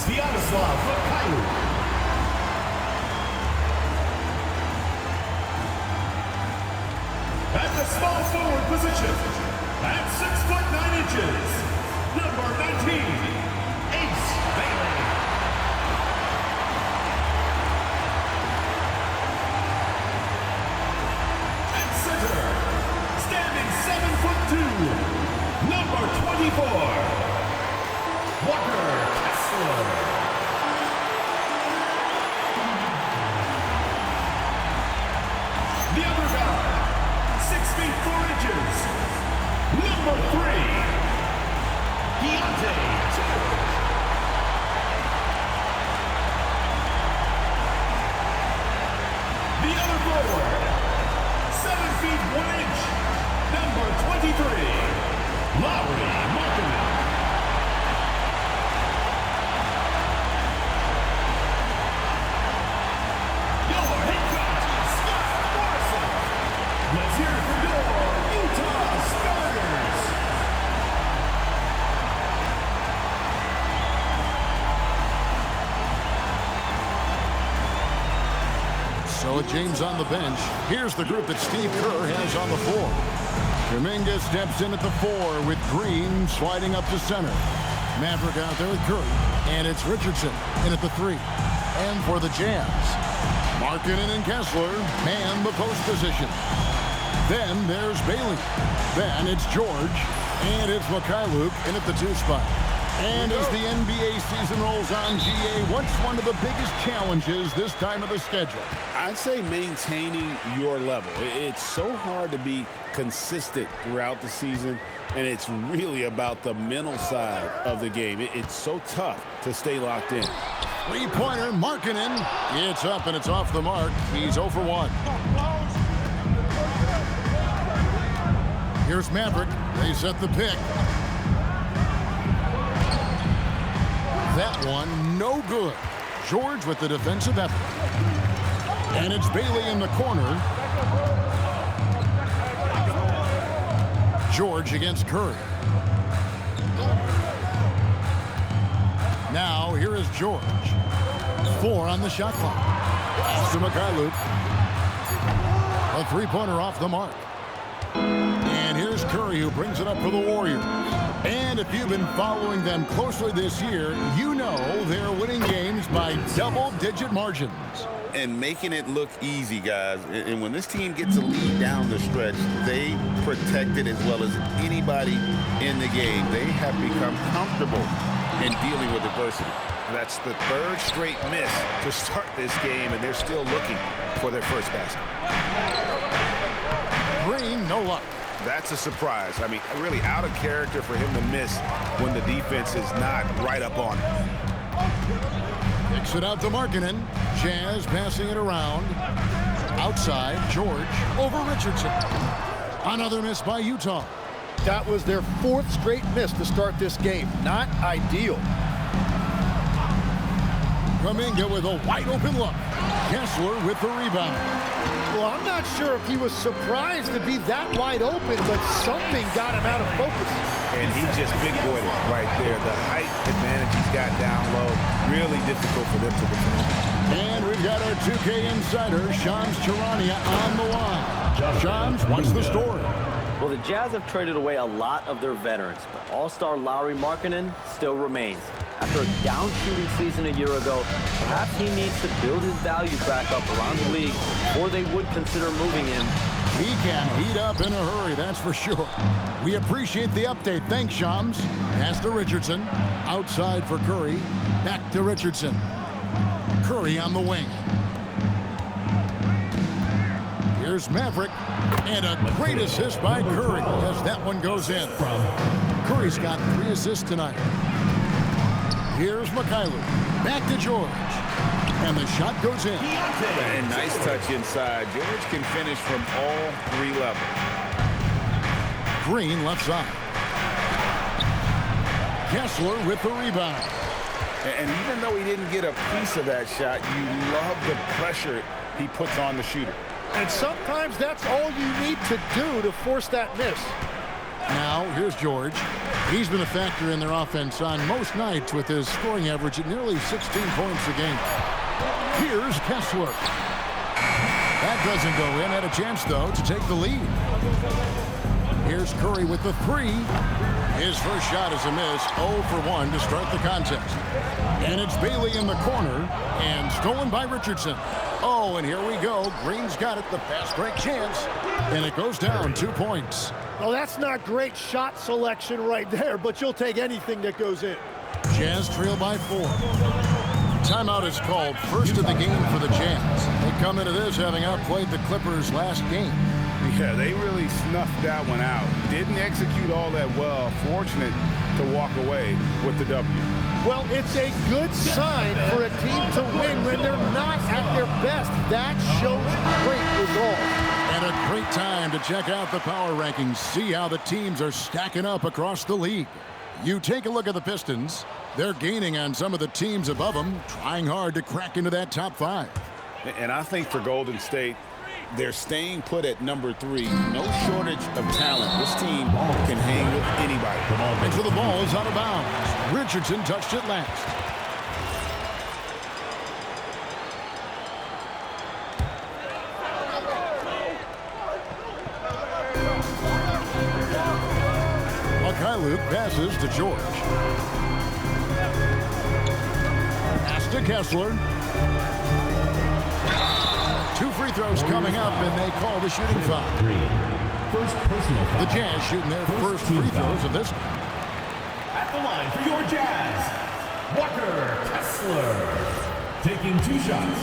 Sviatoslav Mikhailuk. At the small forward position, at 6'9", number 19, Ace Bailey. At center, standing 7'2", number 24, Walker Kessler. The other guy, 6 feet 4 inches, number 3, Deontay George. The other forward, 7 feet 1 inch, number 23, Lauri Markkanen. Your head coach, Scott Morrison. Let's hear it for your Utah starters. So with James on the bench, here's the group that Steve Kerr has on the floor. Kuminga steps in at the 4 with Green sliding up to center. Maverick out there with Curry. And it's Richardson in at the 3. And for the Jazz, Markkanen and Kessler man the post position. Then there's Bailey. Then it's George. And it's Mikhailuk in at the 2 spot. And as the NBA season rolls on, GA, what's one of the biggest challenges this time of the schedule? I'd say maintaining your level. It's so hard to be consistent throughout the season, and it's really about the mental side of the game. It's so tough to stay locked in. Three-pointer, Markkanen. It's up and it's off the mark. He's 0 for 1. Here's Maverick. They set the pick. That one, no good. George with the defensive effort. And it's Bailey in the corner. George against Curry. Now, here is George. 4 on the shot clock. Pass to Mikhailuk. A three-pointer off the mark. And here's Curry, who brings it up for the Warriors. And if you've been following them closely this year, you know they're winning games by double-digit margins. And making it look easy, guys. And when this team gets a lead down the stretch, they protect it as well as anybody in the game. They have become comfortable in dealing with adversity. That's the 3rd straight miss to start this game, and they're still looking for their first basket. Green, no luck. That's a surprise. I mean, really out of character for him to miss when the defense is not right up on him. Kicks it out to Markkanen. Jazz passing it around. Outside, George over Richardson. Another miss by Utah. That was their 4th straight miss to start this game. Not ideal. Kuminga with a wide open look. Kessler with the rebound. Well, I'm not sure if he was surprised to be that wide open, but something got him out of focus. And he just big-boyed it right there. The height advantage he's got down low, really difficult for them to defend. And we've got our 2K insider, Shams Charania, on the line. Shams, what's the story? Well, the Jazz have traded away a lot of their veterans, but all-star Lauri Markkanen still remains. After a down shooting season a year ago, perhaps he needs to build his value back up around the league before they would consider moving him. He can heat up in a hurry, that's for sure. We appreciate the update. Thanks, Shams. Pass to Richardson. Outside for Curry. Back to Richardson. Curry on the wing. Here's Maverick. And a great assist by Curry as that one goes in. Curry's got 3 assists tonight. Here's Mikhailuk. Back to George. And the shot goes in. And nice touch inside. George can finish from all 3 levels. Green left side. Kessler with the rebound. And even though he didn't get a piece of that shot, you love the pressure he puts on the shooter. And sometimes that's all you need to do to force that miss. Now, here's George. He's been a factor in their offense on most nights with his scoring average at nearly 16 points a game. Here's Kessler. That doesn't go in. Had a chance, though, to take the lead. Here's Curry with the three. His first shot is a miss. 0 for 1 to start the contest. And it's Bailey in the corner and stolen by Richardson. Oh, and here we go. Green's got it. The fast break chance. And it goes down 2 points. Well, that's not great shot selection right there, but you'll take anything that goes in. Jazz trail by 4. Timeout is called, first of the game for the Jazz. They come into this having outplayed the Clippers last game. Yeah, they really snuffed that one out. Didn't execute all that well. Fortunate to walk away with the W. Well, it's a good sign for a team to win when they're not at their best. That shows great resolve. And a great time to check out the power rankings. See how the teams are stacking up across the league. You take a look at the Pistons. They're gaining on some of the teams above them, trying hard to crack into that top 5. And I think for Golden State, they're staying put at number 3. No shortage of talent. This team can hang with anybody. And so the ball is out of bounds. Richardson touched it last. Luke passes to George. Pass to Kessler. 2 free throws coming up, and they call the shooting foul. First personal foul. The Jazz shooting their first free throws of this. At the line for your Jazz, Walker Kessler, taking 2 shots.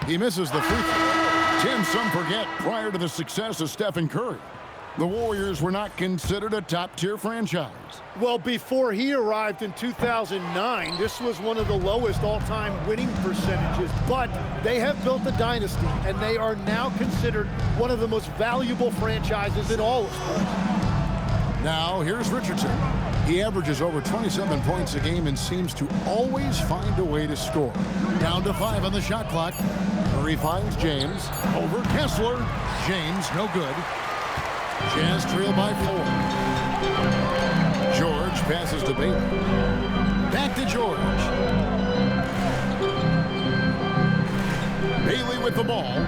He misses the free throw. Tim, some forget, prior to the success of Stephen Curry, the Warriors were not considered a top-tier franchise. Well, before he arrived in 2009, this was one of the lowest all-time winning percentages. But they have built a dynasty, and they are now considered one of the most valuable franchises in all of sports. Now, here's Richardson. He averages over 27 points a game and seems to always find a way to score. Down to 5 on the shot clock. Curry finds James. Over Kessler. James, no good. Jazz trail by 4. George passes to Bailey. Back to George. Bailey with the ball.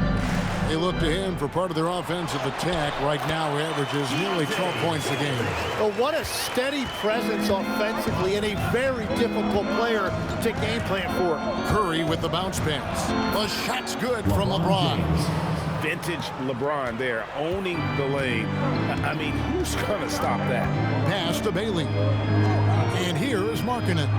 They look to him for part of their offensive attack. Right now, he averages nearly 12 points a game. Well, what a steady presence offensively and a very difficult player to game plan for. Curry with the bounce pass. The shot's good from LeBron. Vintage LeBron there, owning the lane. I mean, who's going to stop that? Pass to Bailey. And here is Markkanen.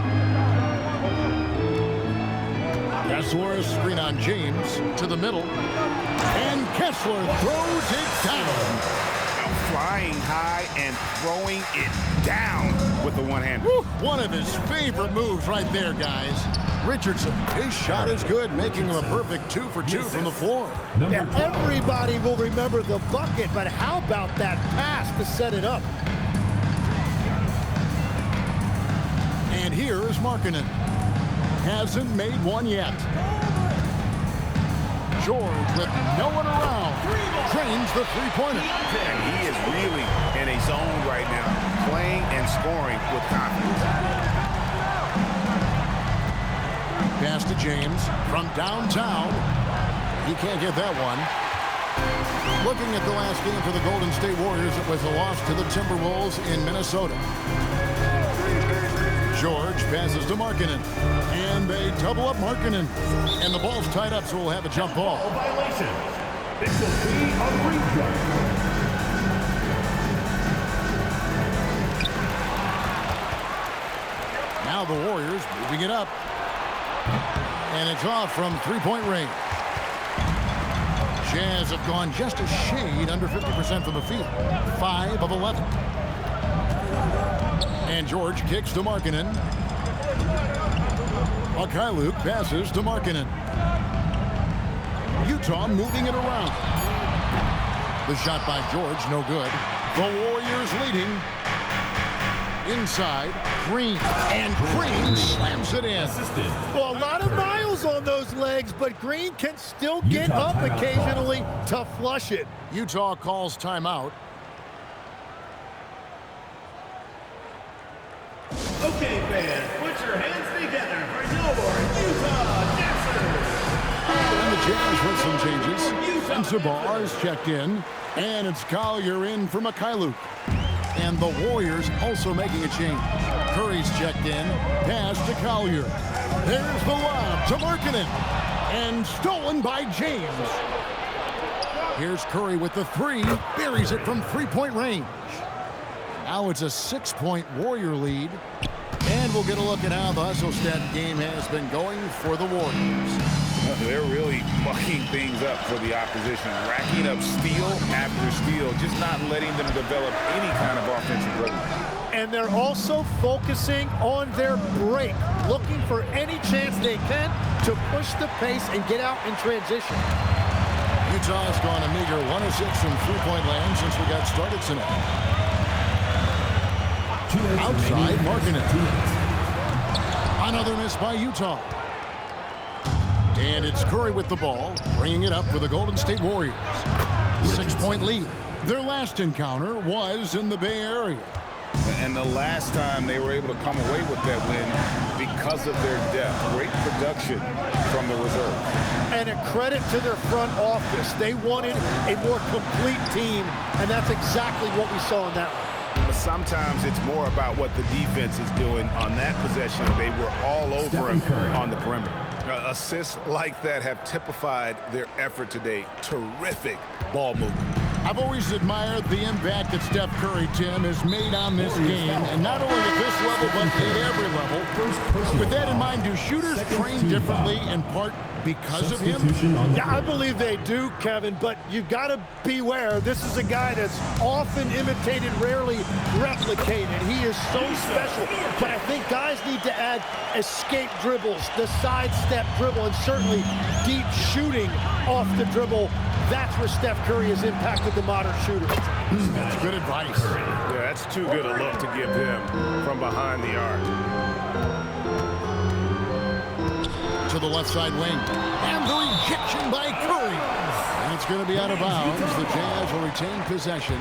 Kessler screen on James to the middle. And Kessler throws it down. Flying high and throwing it down with the one-hander. One of his favorite moves right there, guys. Richardson, his shot is good, making him a perfect 2 for 2 from the floor. Yeah, everybody will remember the bucket, but how about that pass to set it up? And here is Markkanen. Hasn't made one yet. George with no one around. Drains the three-pointer. And he is really in a zone right now, playing and scoring with confidence. Pass to James from downtown. He can't get that one. Looking at the last game for the Golden State Warriors, it was a loss to the Timberwolves in Minnesota. George passes to Markkanen. And they double up Markkanen. And the ball's tied up, so we'll have a jump ball. Violation. This will be a replay. Now the Warriors moving it up. And it's off from three-point range. Jazz have gone just a shade under 50% from the field. 5 of 11. And George kicks to Markkanen. Luke passes to Markkanen. Utah moving it around. The shot by George, no good. The Warriors leading. Inside, Green. And Green slams it in. Well, a lot of miles on those legs, but Green can still get up occasionally to flush it. Utah calls timeout. Okay, fans, put your hands together for your Utah Jazz. And the Jazz with some changes. Sensabaugh is checked in. And it's Collier in for Mikhailuk. And the Warriors also making a change. Curry's checked in. Pass to Collier. There's the lob to Markkanen. And stolen by James. Here's Curry with the three. Buries it from three-point range. Now it's a 6-point Warrior lead. And we'll get a look at how the hustle stat game has been going for the Warriors. They're really mucking things up for the opposition, racking up steal after steal, just not letting them develop any kind of offensive rhythm. And they're also focusing on their break, looking for any chance they can to push the pace and get out in transition. Utah's gone a meager 1 of 6 from three-point land since we got started tonight. Outside, Markkanen. Another miss by Utah. And it's Curry with the ball, bringing it up for the Golden State Warriors. 6-point lead. Their last encounter was in the Bay Area. And the last time they were able to come away with that win because of their depth. Great production from the reserve. And a credit to their front office. They wanted a more complete team, and that's exactly what we saw in that one. But sometimes it's more about what the defense is doing on that possession. They were all over him on the perimeter. Assists like that have typified their effort today. Terrific ball movement. I've always admired the impact that Steph Curry, Tim, has made on this game, and not only at this level, but at every level. With that in mind, do shooters train differently in part because of him? Yeah, I believe they do, Kevin, but you've got to beware. This is a guy that's often imitated, rarely replicated. He is so special, but I think guys need to add escape dribbles, the sidestep dribble, and certainly deep shooting off the dribble. That's where Steph Curry has impacted the modern shooter. That's good advice. Yeah, that's too good a look to give him from behind the arc. To the left side wing. And the rejection by Curry. And it's going to be out of bounds. The Jazz will retain possession.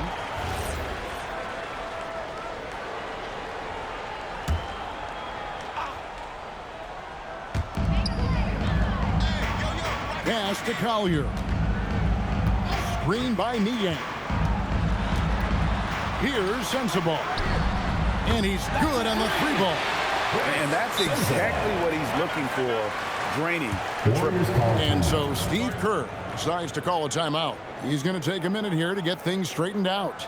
Pass to Collier. Screen by Niang. Here's Sensabaugh. And he's good on the three ball. And that's exactly what he's looking for, draining the triples. And so Steve Kerr decides to call a timeout. He's going to take a minute here to get things straightened out.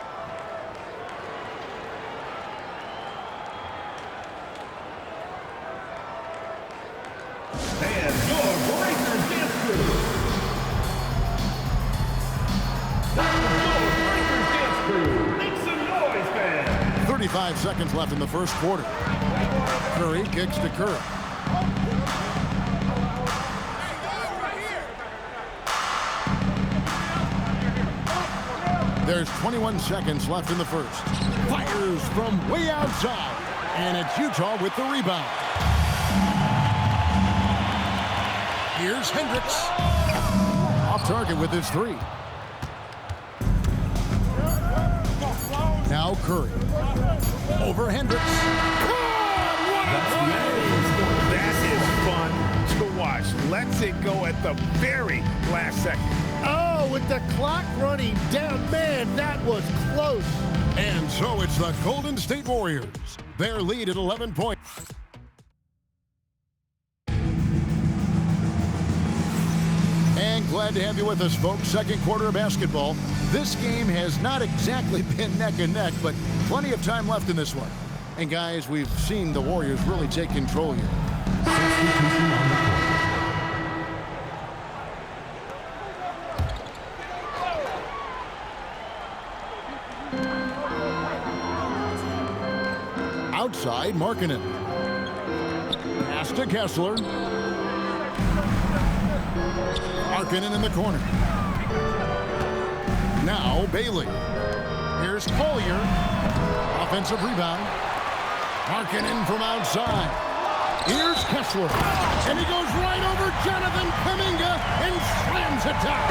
And your Breakers dance crew. Make some noise, fans. 35 seconds left in the first quarter. Curry kicks to Kerr. There's 21 seconds left in the first. Fires from way outside. And it's Utah with the rebound. Here's Hendricks. Off target with his three. Now Curry. Over Hendricks. That is fun to watch. Lets it go at the very last second. Oh, with the clock running down, man, that was close. And so it's the Golden State Warriors. Their lead at 11 points. And glad to have you with us, folks. Second quarter of basketball. This game has not exactly been neck and neck, but plenty of time left in this one. And guys, we've seen the Warriors really take control here. Outside, Markkanen. Pass to Kessler. Markkanen in the corner. Now Bailey. Here's Collier. Offensive rebound. Markkanen from outside. Here's Kessler. And he goes right over Jonathan Kuminga and slams it down.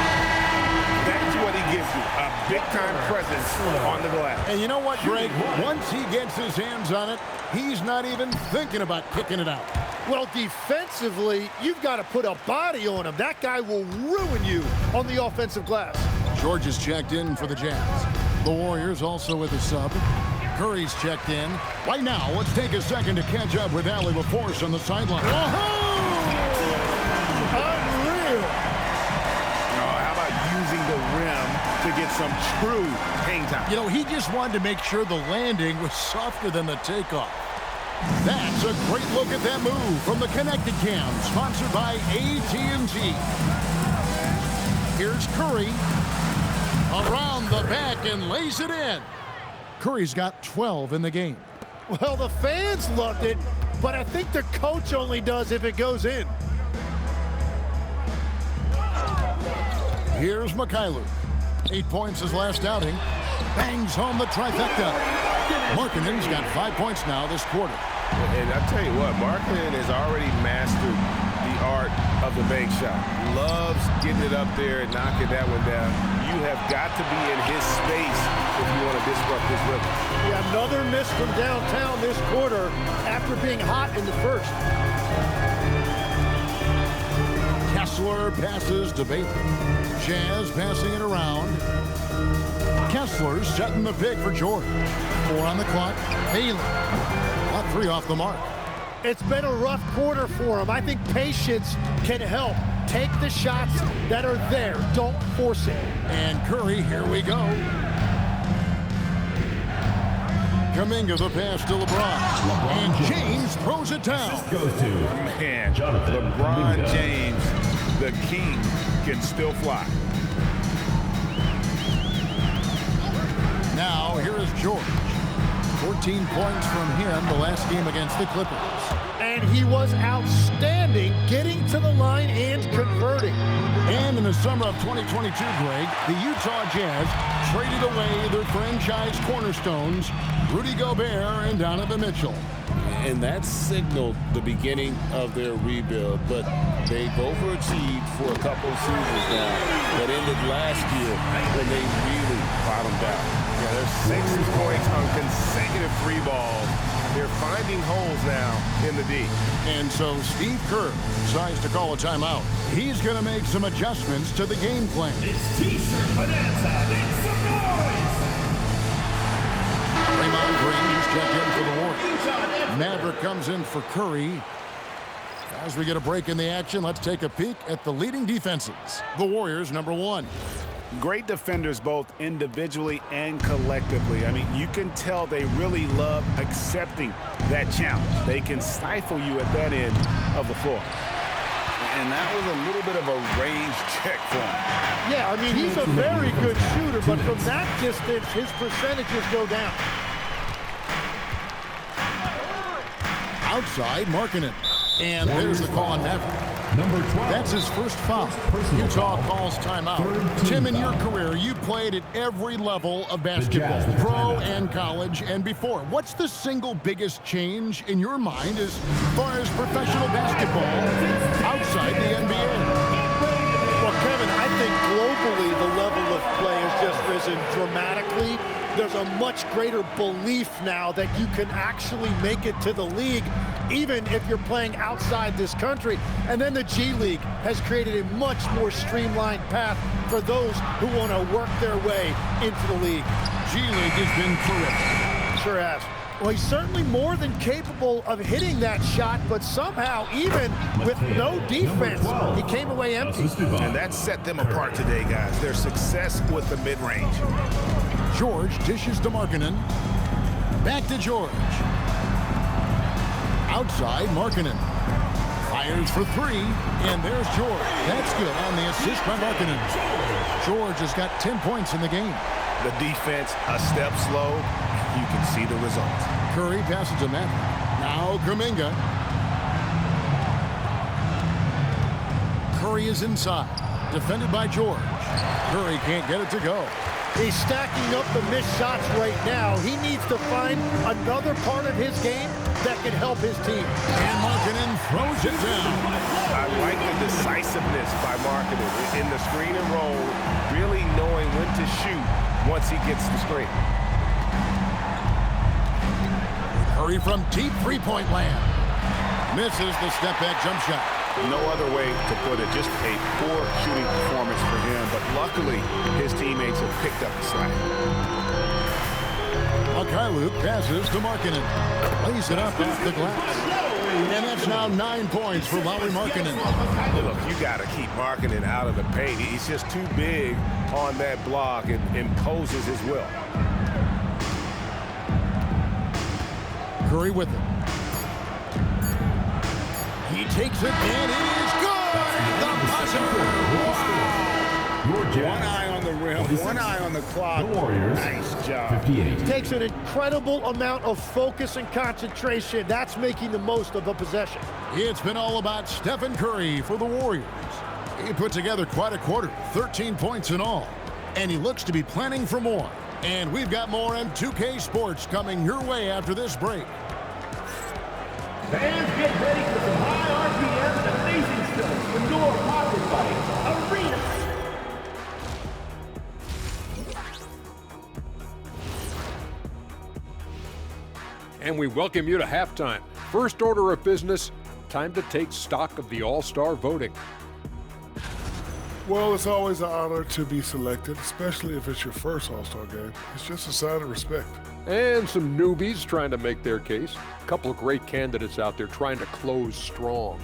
That's what he gives you, a big-time presence on the glass. And you know what, Greg? Once he gets his hands on it, he's not even thinking about kicking it out. Well, defensively, you've got to put a body on him. That guy will ruin you on the offensive glass. George is checked in for the Jazz. The Warriors also with a sub. Curry's checked in. Right now, let's take a second to catch up with Allie LaForce on the sideline. Unreal. How about using the rim to get some true hang time? You know, he just wanted to make sure the landing was softer than the takeoff. That's a great look at that move from the Connected Cam, sponsored by AT&T. Here's Curry. Around the back and lays it in. Curry's got 12 in the game. Well, the fans loved it, but I think the coach only does if it goes in. Here's Mikhailuk. 8 points his last outing. Bangs home the trifecta. Markkanen's got 5 points now this quarter. And I tell you what, Markkanen has already mastered the art of the bank shot. Loves getting it up there and knocking that one down. You have got to be in his space if you want to disrupt his rhythm. Yeah, another miss from downtown this quarter after being hot in the first. Kessler passes to Baylor. Jazz passing it around. Kessler setting the pick for George. 4 on the clock. Baylor. Got 3 off the mark. It's been a rough quarter for him. I think patience can help. Take the shots that are there. Don't force it. And Curry, here we go. Kuminga the pass to LeBron. And James throws it down. Man, LeBron James, the king, can still fly. Now, here is George. 14 points from him the last game against the Clippers. And he was outstanding getting to the line and converting. And in the summer of 2022, Greg, the Utah Jazz traded away their franchise cornerstones, Rudy Gobert and Donovan Mitchell. And that signaled the beginning of their rebuild, but they've overachieved for a couple seasons now that ended last year when they really bottomed out. Yeah, there's 6 points on consecutive 3 balls. They're finding holes now in the D. And so Steve Kerr decides to call a timeout. He's going to make some adjustments to the game plan. It's T-shirt bonanza. Make some noise. Draymond Green is checked in for the Warriors. Maverick comes in for Curry. As we get a break in the action, let's take a peek at the leading defenses. The Warriors, number 1. Great defenders both individually and collectively. I mean, you can tell they really love accepting that challenge. They can stifle you at that end of the floor. And that was a little bit of a range check for him. Yeah, I mean, he's a very good shooter, but from that distance, his percentages go down. Outside, Markkanen. And there's the call on Maverick. That's his first foul. Utah calls timeout. Tim, in your career, you played at every level of basketball, pro and college and before. What's the single biggest change in your mind as far as professional basketball outside the NBA? Well, Kevin, I think globally the level of play has just risen dramatically. There's a much greater belief now that you can actually make it to the league, even if you're playing outside this country. And then the G League has created a much more streamlined path for those who want to work their way into the league. G League has been terrific. Sure has. Well, he's certainly more than capable of hitting that shot, but somehow, even with no defense, he came away empty. And that set them apart today, guys. Their success with the mid-range. George dishes to Markkanen. Back to George. Outside, Markkanen. Fires for 3, and there's George. That's good on the assist by Markkanen. George has got 10 points in the game. The defense a step slow. You can see the results. Curry passes to Maverick. Now Kuminga. Curry is inside. Defended by George. Curry can't get it to go. He's stacking up the missed shots right now. He needs to find another part of his game that can help his team. And Markkanen throws it down. I like the decisiveness by Markkanen in the screen and roll, really knowing when to shoot once he gets the screen. Curry from deep three-point land. Misses the step-back jump shot. No other way to put it, just a poor shooting performance for him, but luckily his teammates have picked up the slack. Mykhailiuk passes to Markkanen. Lays it up off the glass. And that's now 9 points for Lauri Markkanen. Look, you got to keep Markkanen out of the paint. He's just too big on that block and imposes his will. Curry with it. He takes it, and it is good! The buzzer! One eye on the rim, one eye on the clock. Nice job. Takes an incredible amount of focus and concentration. That's making the most of a possession. It's been all about Stephen Curry for the Warriors. He put together quite a quarter, 13 points in all. And he looks to be planning for more. And we've got more M2K Sports coming your way after this break. Fans, get ready for some high RPM and amazing stunts. Indoor pocket fights, arena. And we welcome you to halftime. First order of business, time to take stock of the All-Star voting. Well, it's always an honor to be selected, especially if it's your first All-Star game. It's just a sign of respect. And some newbies trying to make their case. A couple of great candidates out there trying to close strong.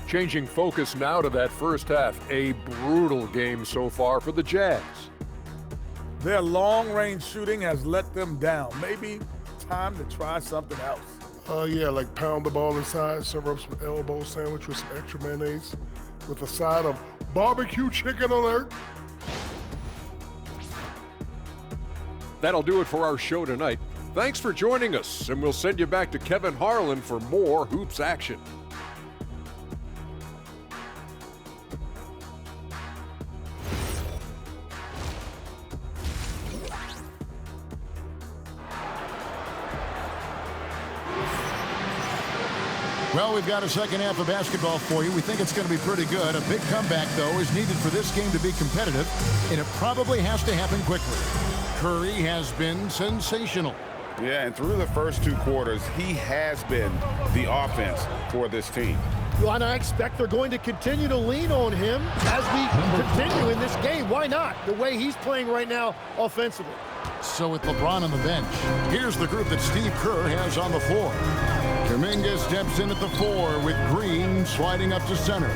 Changing focus now to that first half. A brutal game so far for the Jazz. Their long-range shooting has let them down. Maybe time to try something else. Yeah, like pound the ball inside, serve up some elbow sandwich with some extra mayonnaise, with a side of barbecue chicken alert. That'll do it for our show tonight. Thanks for joining us, and we'll send you back to Kevin Harlan for more hoops action. Well, we've got a second half of basketball for you. We think it's going to be pretty good. A big comeback, though, is needed for this game to be competitive, and it probably has to happen quickly. Curry has been sensational. Yeah, and through the first 2 quarters, he has been the offense for this team. Well, and I expect they're going to continue to lean on him as we continue in this game. Why not? The way he's playing right now offensively. So with LeBron on the bench, here's the group that Steve Kerr has on the floor. Kuminga steps in at the 4 with Green sliding up to center.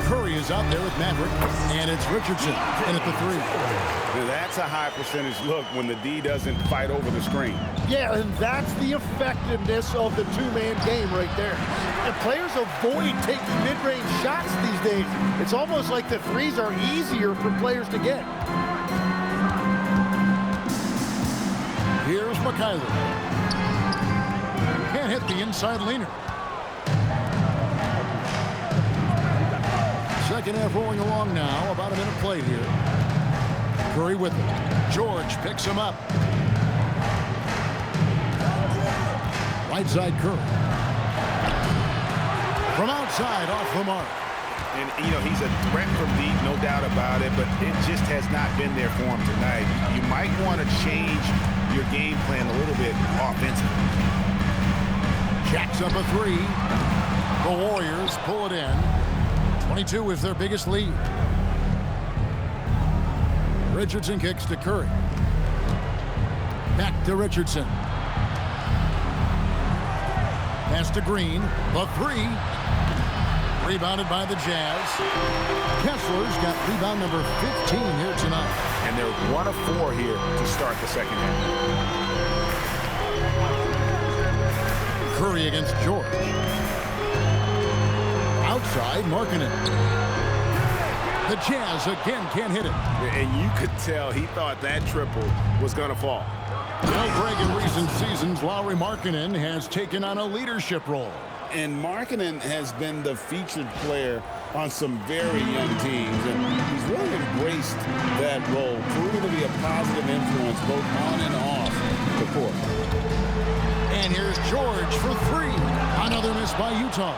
Curry is out there with Maverick, and it's Richardson in at the 3. Now, that's a high percentage look when the D doesn't fight over the screen. Yeah, and that's the effectiveness of the two-man game right there. And players avoid taking mid-range shots these days. It's almost like the threes are easier for players to get. Here's Mykhailiuk. Can't hit the inside leaner. Second half rolling along now. About a minute played here. Curry with it. George picks him up. Right side Curry. From outside, off the mark. And, you know, he's a threat from deep, no doubt about it, but it just has not been there for him tonight. You might want to change your game plan a little bit offensively. Jacks up a 3. The Warriors pull it in. 22 is their biggest lead. Richardson kicks to Curry. Back to Richardson. Pass to Green. The 3. Rebounded by the Jazz. Kessler's got rebound number 15 here tonight. And they're 1 of 4 here to start the second half. Curry against George. Outside, Markkanen. The Jazz again can't hit it. And you could tell he thought that triple was going to fall. Well, Greg, in recent seasons, Lauri Markkanen has taken on a leadership role. And Markkanen has been the featured player on some very young teams, and he's really embraced that role, proving to be a positive influence both on and off the court. And here's George for three. Another miss by Utah.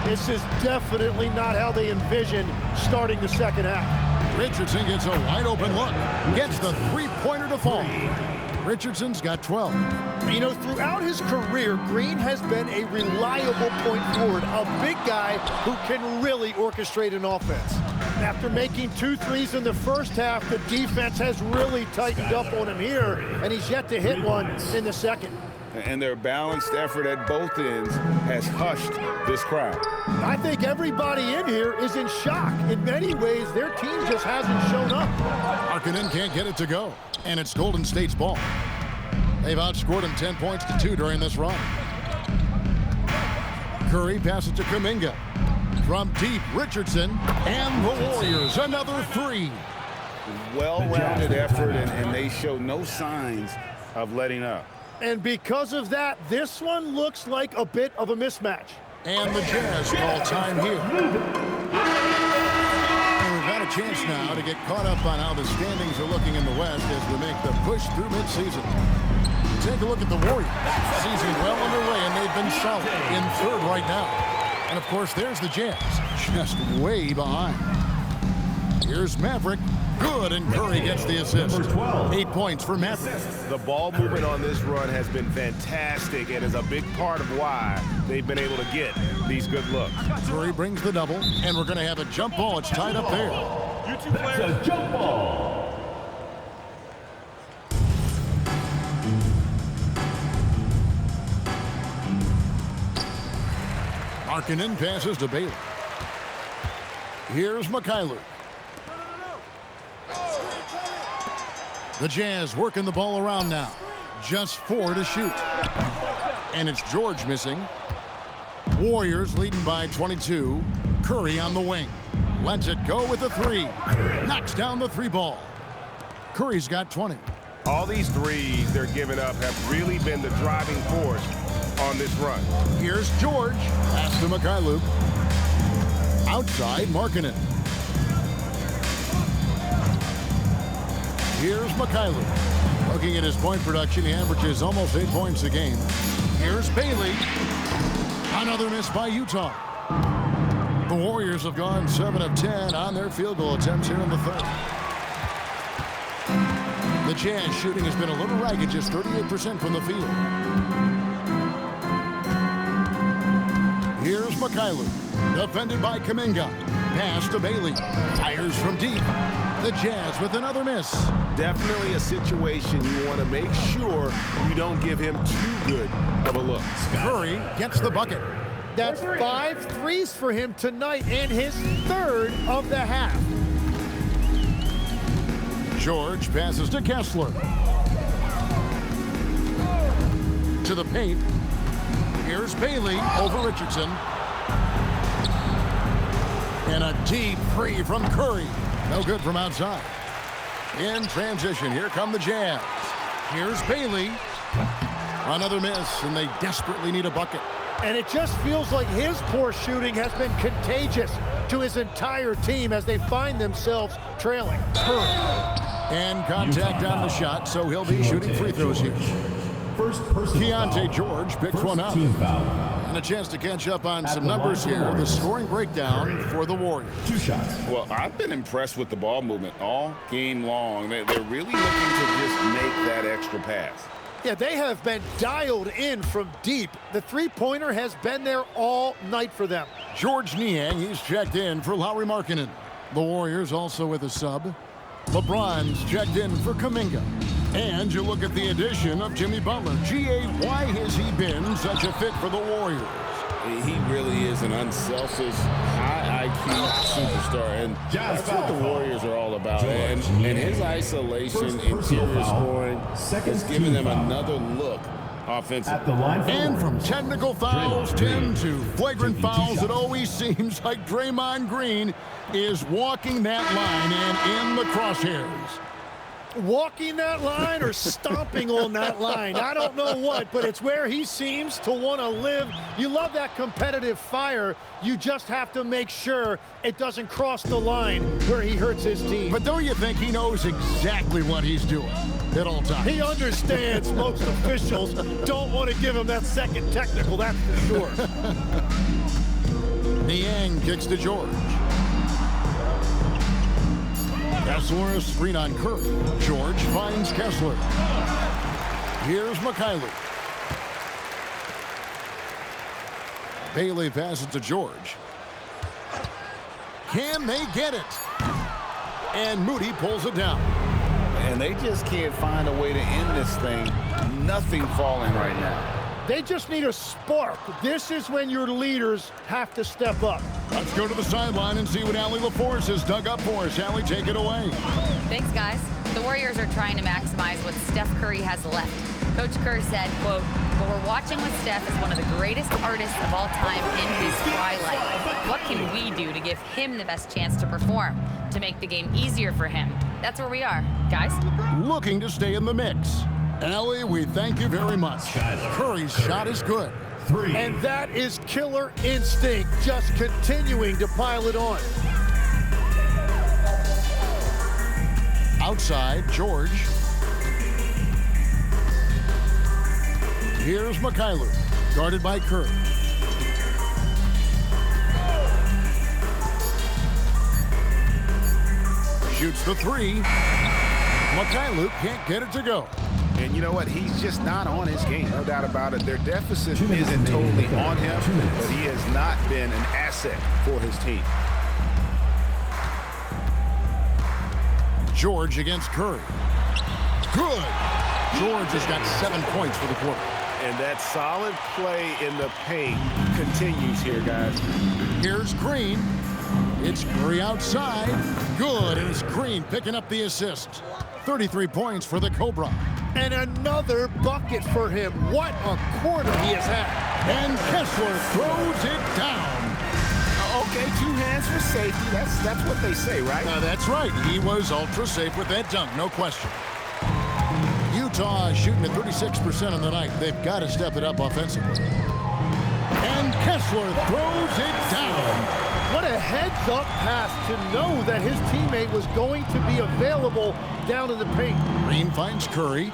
This is definitely not how they envision starting the second half. Richardson gets a wide open look. Gets the three-pointer to fall. Richardson's got 12. You know, throughout his career, Green has been a reliable point forward, a big guy who can really orchestrate an offense. After making 2 threes in the first half, the defense has really tightened up on him here, and he's yet to hit one in the second. And their balanced effort at both ends has hushed this crowd. I think everybody in here is in shock. In many ways, their team just hasn't shown up. Markkanen can't get it to go, and it's Golden State's ball. They've outscored him 10 points to 2 during this run. Curry passes to Kuminga. From deep, Richardson, and the Warriors, another three. Well-rounded effort, and they show no signs of letting up. And because of that, this one looks like a bit of a mismatch. And the Jazz call time here. And we've got a chance now to get caught up on how the standings are looking in the West as we make the push through midseason. Take a look at the Warriors. Season well underway, and they've been solid in third right now. And, of course, there's the Jazz, just way behind. Here's Maverick. Good, and Curry gets the assist. 8 points for Maverick. The ball movement on this run has been fantastic and is a big part of why they've been able to get these good looks. Curry brings the double, and we're going to have a jump ball. It's tied up there. That's a jump ball. Markkanen passes to Bailey. Here's Mikhailuk. The Jazz working the ball around now. Just 4 to shoot. And it's George missing. Warriors leading by 22. Curry on the wing. Lets it go with the three. Knocks down the three ball. Curry's got 20. All these threes they're giving up have really been the driving force on this run. Here's George. Pass to Mikhailuk. Outside, Markkanen. Here's Mikhailuk. Looking at his point production, he averages almost 8 points a game. Here's Bailey. Another miss by Utah. The Warriors have gone 7 of 10 on their field goal attempts here in the third. The Jazz shooting has been a little ragged, just 38% from the field. Here's Mikhailuk. Defended by Kuminga. Pass to Bailey. Fires from deep. The Jazz with another miss. Definitely a situation you want to make sure you don't give him too good of a look. Curry gets the bucket. That's 5 threes for him tonight and his third of the half. George passes to Kessler. To the paint. Here's Bailey over Richardson. And a deep three from Curry. No good from outside. In transition, here come the Jazz. Here's Bailey. Another miss, and they desperately need a bucket. And it just feels like his poor shooting has been contagious to his entire team as they find themselves trailing. And contact on the shot, so he'll be shooting free throws here. Keontae George picks one up. And a chance to catch up on some numbers here. The scoring breakdown for the Warriors. 2 shots. Well, I've been impressed with the ball movement all game long. They're really looking to just make that extra pass. Yeah, they have been dialed in from deep. The three-pointer has been there all night for them. George Niang, he's checked in for Lauri Markkanen. The Warriors also with a sub. LeBron's checked in for Kuminga. And you look at the addition of Jimmy Butler. G.A., why has he been such a fit for the Warriors? He really is an unselfish, high IQ superstar, and that's what the Warriors are all about. And his isolation, interior scoring, has given them another look offensively. And from technical fouls, Tim, to flagrant fouls, it always seems like Draymond Green is walking that line and in the crosshairs. Walking that line or stomping on that line. I don't know what, but it's where he seems to want to live. You love that competitive fire. You just have to make sure it doesn't cross the line where he hurts his team. But don't you think he knows exactly what he's doing at all times? He understands most officials don't want to give him that second technical, that's for sure. Niang kicks to George. Kessler, a screen on Curry. George finds Kessler. Here's Mikhailuk. Bailey passes to George. Can they get it? And Moody pulls it down. And they just can't find a way to end this thing. Nothing falling right now. They just need a spark. This is when your leaders have to step up. Let's go to the sideline and see what Allie LaForce has dug up for us. Allie, take it away. Thanks, guys. The Warriors are trying to maximize what Steph Curry has left. Coach Kerr said, quote, "What we're watching with Steph is one of the greatest artists of all time in his twilight. What can we do to give him the best chance to perform, to make the game easier for him?" That's where we are, guys. Looking to stay in the mix. Allie, we thank you very much. Curry's shot is good. And that is killer instinct, just continuing to pile it on. Outside, George. Here's Mikhailuk, guarded by Curry. Shoots the three. Mikhailuk can't get it to go. And you know what? He's just not on his game, no doubt about it. Their deficit isn't totally on him, but he has not been an asset for his team. George against Curry. Good. George has got 7 points for the quarter. And that solid play in the paint continues here, guys. Here's Green. It's Curry outside. Good, and it's Green picking up the assist. 33 points for the Cobra. And another bucket for him. What a quarter he has had. And Kessler throws it down. Okay, 2 hands for safety. That's what they say, right? That's right. He was ultra safe with that dunk, no question. Utah is shooting at 36% on the night. They've got to step it up offensively. And Kessler throws it down. What a heads-up pass to know that his teammate was going to be available down in the paint. Green finds Curry.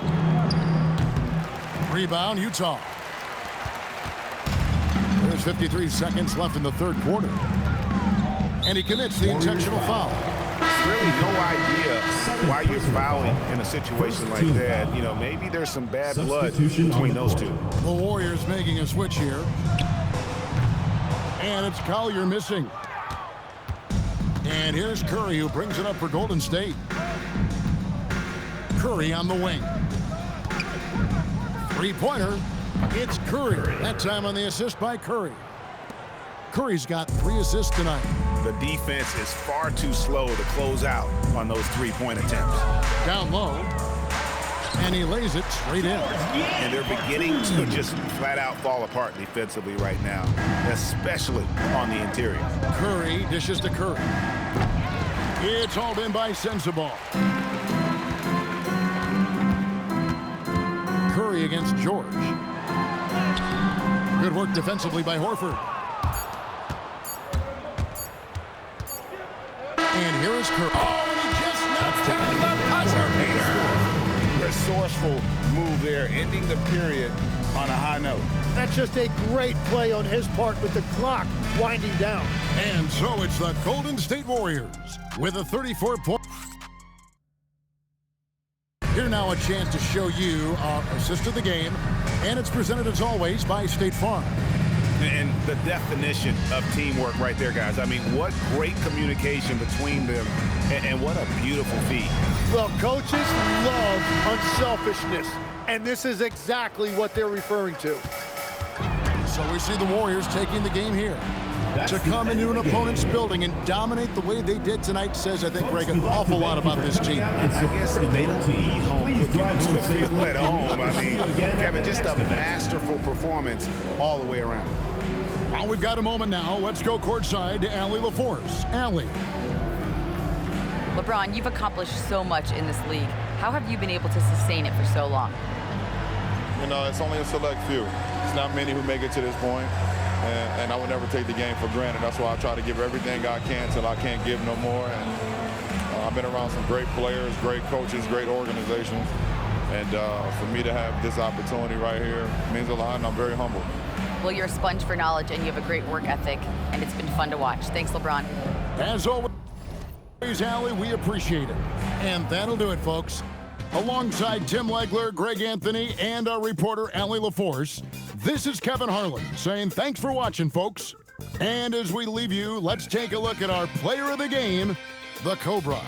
Rebound, Utah. There's 53 seconds left in the third quarter. And he commits the intentional foul. Really no idea why you're fouling in a situation like that. You know, maybe there's some bad blood between those two. The Warriors making a switch here. And it's Collier missing. And here's Curry, who brings it up for Golden State. Curry on the wing. Three-pointer. It's Curry. That time on the assist by Curry. Curry's got 3 assists tonight. The defense is far too slow to close out on those three-point attempts. Down low. And he lays it straight in. And they're beginning to just flat-out fall apart defensively right now, especially on the interior. Curry dishes to Curry. It's hauled in by Sensabaugh. Curry against George. Good work defensively by Horford. And here is Curry. Oh, and he just knocks down the buzzer. Resourceful move there, ending the period on a high note. That's just a great play on his part with the clock winding down. And so it's the Golden State Warriors with a 34-point. Here now a chance to show you our assist of the game, and it's presented as always by State Farm. And the definition of teamwork right there, guys. I mean, what great communication between them, and what a beautiful feat. Well, coaches love unselfishness, and this is exactly what they're referring to. So we see the Warriors taking the game here. To come into an opponent's building and dominate the way they did tonight says, I think, Greg, an awful lot about this team. I guess they don't need home cooking to feel at home. I mean, Kevin, just a masterful performance all the way around. Well, we've got a moment now. Let's go courtside to Allie LaForce. Allie. LeBron, you've accomplished so much in this league. How have you been able to sustain it for so long? You know, it's only a select few. It's not many who make it to this point, and I would never take the game for granted. That's why I try to give everything I can till I can't give no more. And I've been around some great players, great coaches, great organizations, and for me to have this opportunity right here means a lot, and I'm very humble. Well, you're a sponge for knowledge, and you have a great work ethic, and it's been fun to watch. Thanks, LeBron. As always, Allie, we appreciate it. And that'll do it, folks. Alongside Tim Legler, Greg Anthony, and our reporter, Allie LaForce, this is Kevin Harlan saying thanks for watching, folks. And as we leave you, let's take a look at our player of the game, the Cobra.